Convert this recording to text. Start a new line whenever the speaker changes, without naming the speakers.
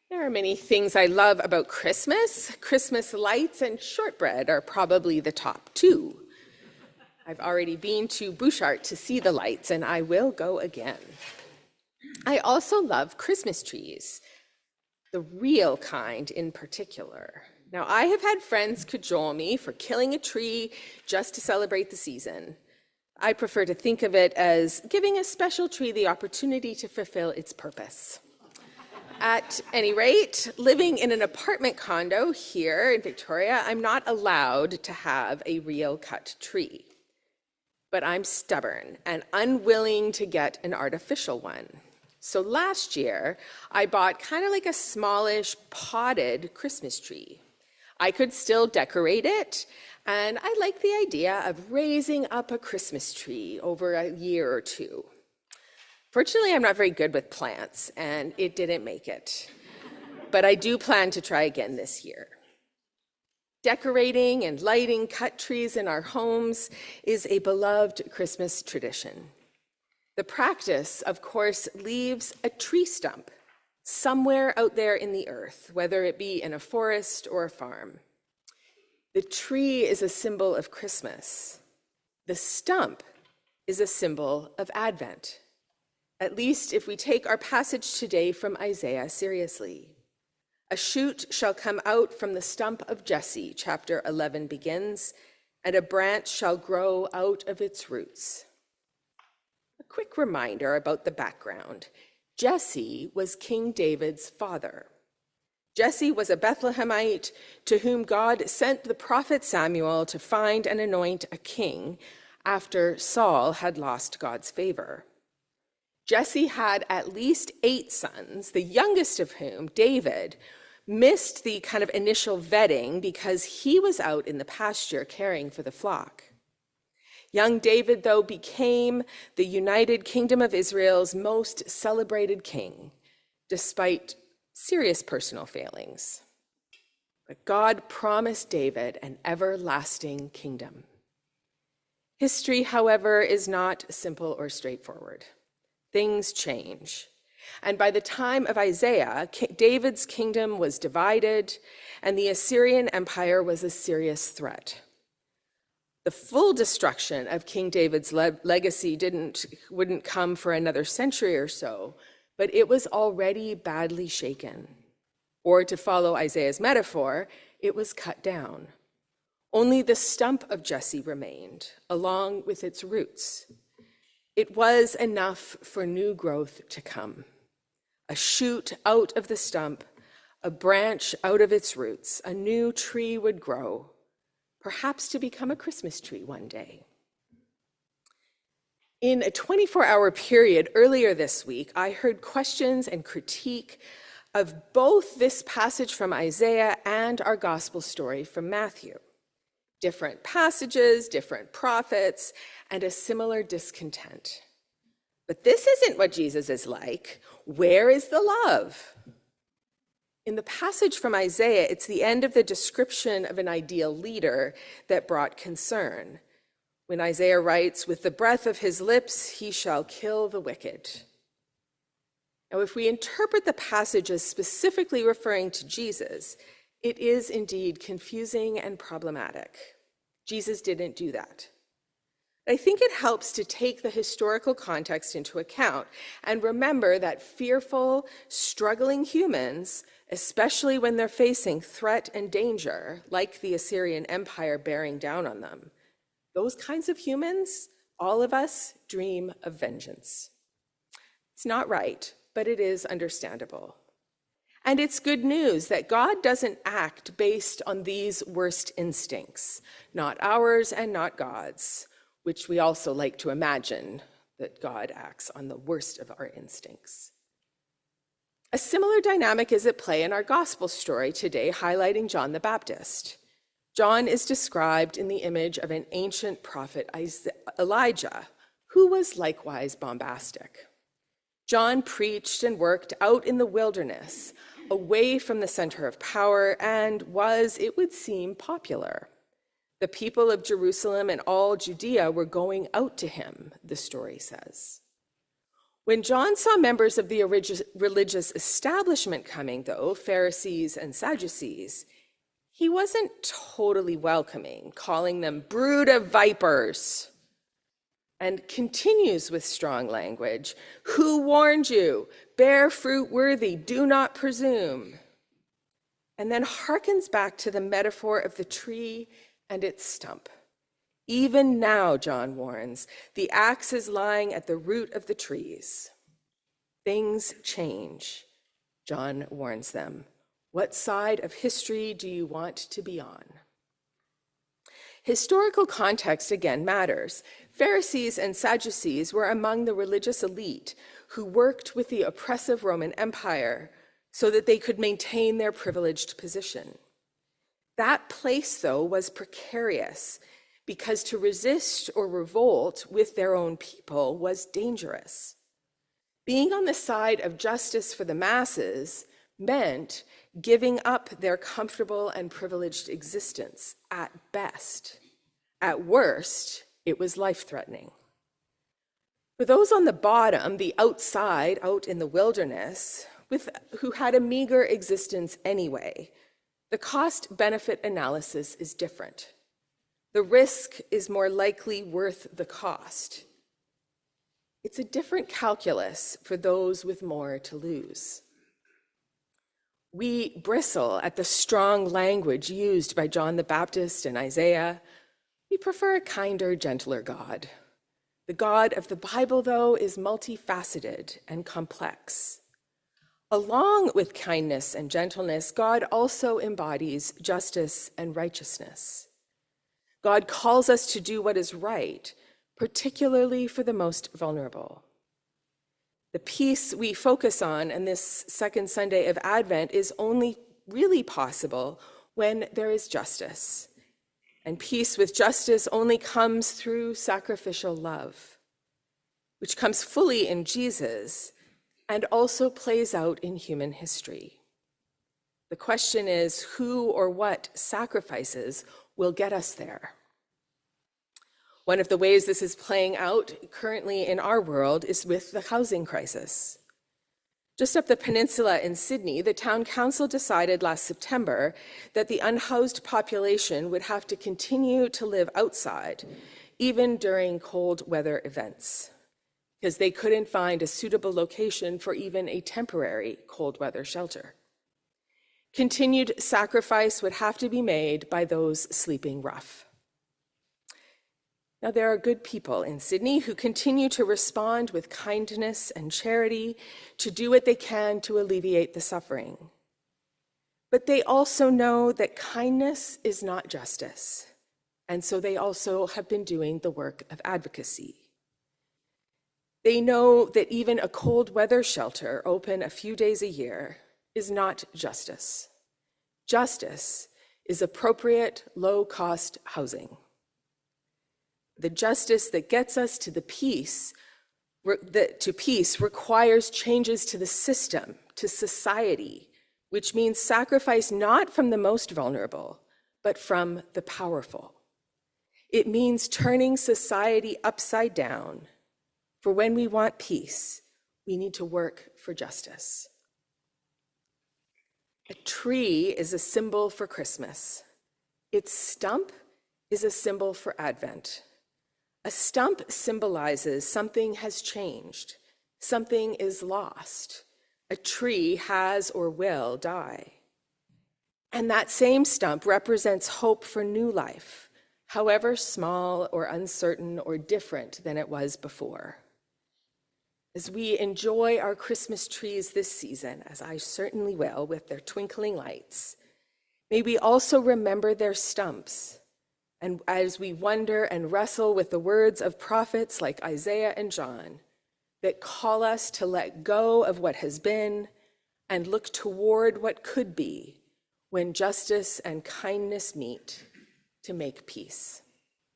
There are many things I love about Christmas. Christmas lights and shortbread are probably the top two. I've already been to Bouchard to see the lights, and I will go again. I also love Christmas trees, the real kind in particular. Now, I have had friends cajole me for killing a tree just to celebrate the season. I prefer to think of it as giving a special tree the opportunity to fulfill its purpose. At any rate, living in an apartment condo here in Victoria, I'm not allowed to have a real cut tree. But I'm stubborn and unwilling to get an artificial one. So last year, I bought kind of like a smallish potted Christmas tree. I could still decorate it, and I like the idea of raising up a Christmas tree over a year or two. Fortunately, I'm not very good with plants, and it didn't make it. But I do plan to try again this year. Decorating and lighting cut trees in our homes is a beloved Christmas tradition. The practice, of course, leaves a tree stump somewhere out there in the earth, whether it be in a forest or a farm. The tree is a symbol of Christmas. The stump is a symbol of Advent, at least if we take our passage today from Isaiah seriously. A shoot shall come out from the stump of Jesse, chapter 11 begins, and a branch shall grow out of its roots. A quick reminder about the background. Jesse was King David's father. Jesse was a Bethlehemite to whom God sent the prophet Samuel to find and anoint a king after Saul had lost God's favor. Jesse had at least 8 sons, the youngest of whom, David, missed the kind of initial vetting because he was out in the pasture caring for the flock. Young David, though, became the United Kingdom of Israel's most celebrated king, despite serious personal failings. But God promised David an everlasting kingdom. History, however, is not simple or straightforward. Things change. And by the time of Isaiah, David's kingdom was divided, and the Assyrian Empire was a serious threat. The full destruction of King David's legacy wouldn't come for another century or so, but it was already badly shaken. Or to follow Isaiah's metaphor, it was cut down. Only the stump of Jesse remained, along with its roots. It was enough for new growth to come. A shoot out of the stump, a branch out of its roots, a new tree would grow, perhaps to become a Christmas tree one day. In a 24-hour period earlier this week, I heard questions and critique of both this passage from Isaiah and our gospel story from Matthew. Different passages, different prophets, and a similar discontent. But this isn't what Jesus is like. Where is the love? In the passage from Isaiah, it's the end of the description of an ideal leader that brought concern. When Isaiah writes, "With the breath of his lips, he shall kill the wicked." Now, if we interpret the passage as specifically referring to Jesus, it is indeed confusing and problematic. Jesus didn't do that. I think it helps to take the historical context into account and remember that fearful, struggling humans, especially when they're facing threat and danger, like the Assyrian Empire bearing down on them, those kinds of humans, all of us, dream of vengeance. It's not right, but it is understandable. And it's good news that God doesn't act based on these worst instincts, not ours and not God's, which we also like to imagine that God acts on the worst of our instincts. A similar dynamic is at play in our gospel story today, highlighting John the Baptist. John is described in the image of an ancient prophet, Elijah, who was likewise bombastic. John preached and worked out in the wilderness, away from the center of power, and was, it would seem, popular. The people of Jerusalem and all Judea were going out to him, the story says. When John saw members of the religious establishment coming, though, Pharisees and Sadducees, he wasn't totally welcoming, calling them brood of vipers, and continues with strong language. Who warned you? Bear fruit worthy, do not presume. And then harkens back to the metaphor of the tree and its stump. Even now, John warns, the axe is lying at the root of the trees. Things change, John warns them. What side of history do you want to be on? Historical context again matters. Pharisees and Sadducees were among the religious elite who worked with the oppressive Roman Empire so that they could maintain their privileged position. That place, though, was precarious because to resist or revolt with their own people was dangerous. Being on the side of justice for the masses meant giving up their comfortable and privileged existence at best. At worst, it was life-threatening. For those on the bottom, the outside, out in the wilderness, who had a meager existence anyway, the cost-benefit analysis is different. The risk is more likely worth the cost. It's a different calculus for those with more to lose. We bristle at the strong language used by John the Baptist and Isaiah. We prefer a kinder, gentler God. The God of the Bible, though, is multifaceted and complex. Along with kindness and gentleness, God also embodies justice and righteousness. God calls us to do what is right, particularly for the most vulnerable. The peace we focus on in this second Sunday of Advent is only really possible when there is justice. And peace with justice only comes through sacrificial love, which comes fully in Jesus and also plays out in human history. The question is, who or what sacrifices will get us there? One of the ways this is playing out currently in our world is with the housing crisis. Just up the peninsula in Sydney, the town council decided last September that the unhoused population would have to continue to live outside, even during cold weather events, because they couldn't find a suitable location for even a temporary cold weather shelter. Continued sacrifice would have to be made by those sleeping rough. Now, there are good people in Sydney who continue to respond with kindness and charity to do what they can to alleviate the suffering. But they also know that kindness is not justice, and so they also have been doing the work of advocacy. They know that even a cold weather shelter open a few days a year is not justice. Justice is appropriate, low-cost housing. The justice that gets us to peace requires changes to the system, to society, which means sacrifice not from the most vulnerable, but from the powerful. It means turning society upside down. For when we want peace, we need to work for justice. A tree is a symbol for Christmas. Its stump is a symbol for Advent. A stump symbolizes something has changed, something is lost. A tree has or will die. And that same stump represents hope for new life, however small or uncertain or different than it was before. As we enjoy our Christmas trees this season, as I certainly will, with their twinkling lights, may we also remember their stumps. And as we wonder and wrestle with the words of prophets like Isaiah and John that call us to let go of what has been and look toward what could be when justice and kindness meet to make peace.